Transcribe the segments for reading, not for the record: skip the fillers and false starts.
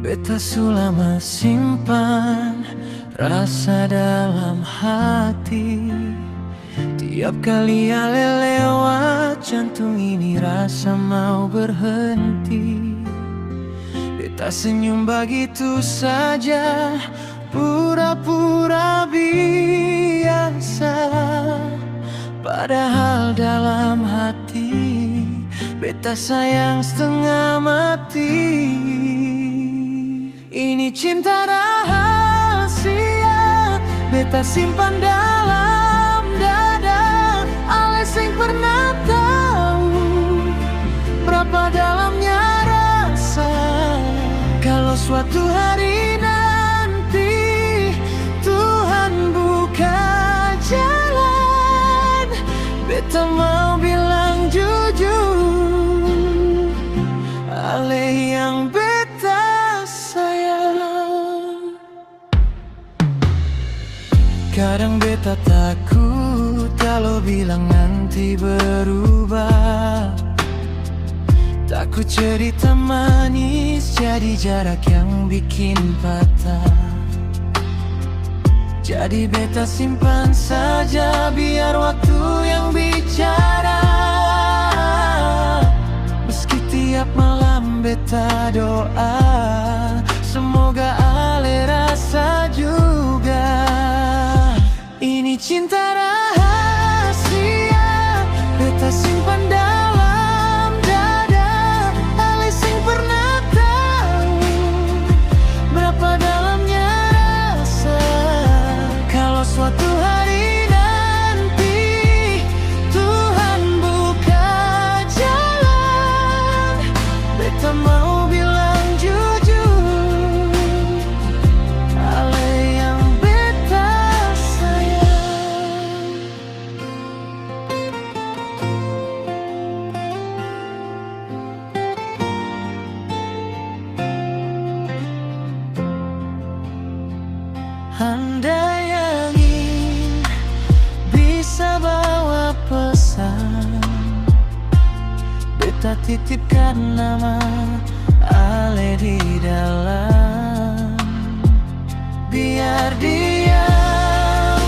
Beta sulama simpan rasa dalam hati. Tiap kali ale lewat jantung ini rasa mau berhenti. Beta senyum begitu saja, pura-pura biasa. Padahal dalam hati beta sayang setengah mati. Ini cinta rahasia, beta simpan dalam dada. Ale sing pernah tahu berapa dalamnya rasa. Kalau suatu hari nanti Tuhan buka jalan, beta mau bilang jujur, ale yang beta sayang. Kadang beta takut kalau bilang nanti berubah. Takut cerita manis jadi jarak yang bikin patah. Jadi beta simpan saja biar waktu yang bicara. Meski tiap malam beta doa, semoga ale rasa juga. Ini cinta rahasia, beta simpan dalam dada. Ale sing pernah tahu berapa dalamnya rasa. Kalau suatu hari nanti Tuhan buka jalan, beta mau bilang jujur, ale yang beta sayang. Andai angin bisa bawa pesan, beta titipkan nama ale di dalam. Biar diam,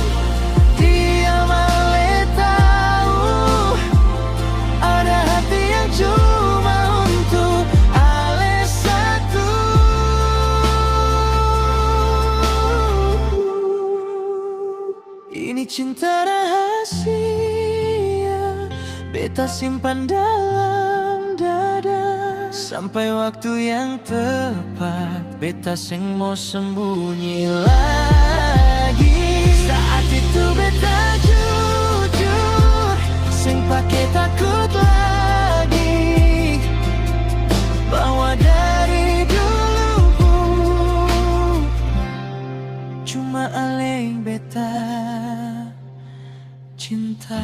diam ale tahu ada hati yang cuma untuk ale satu. Ini cinta rahasia, beta simpan dalam dada. Sampai waktu yang tepat, beta sing mau sembunyi lagi. Saat itu beta jujur, sing pake takut lagi. Bahwa dari dulu cuma ale yang beta cinta.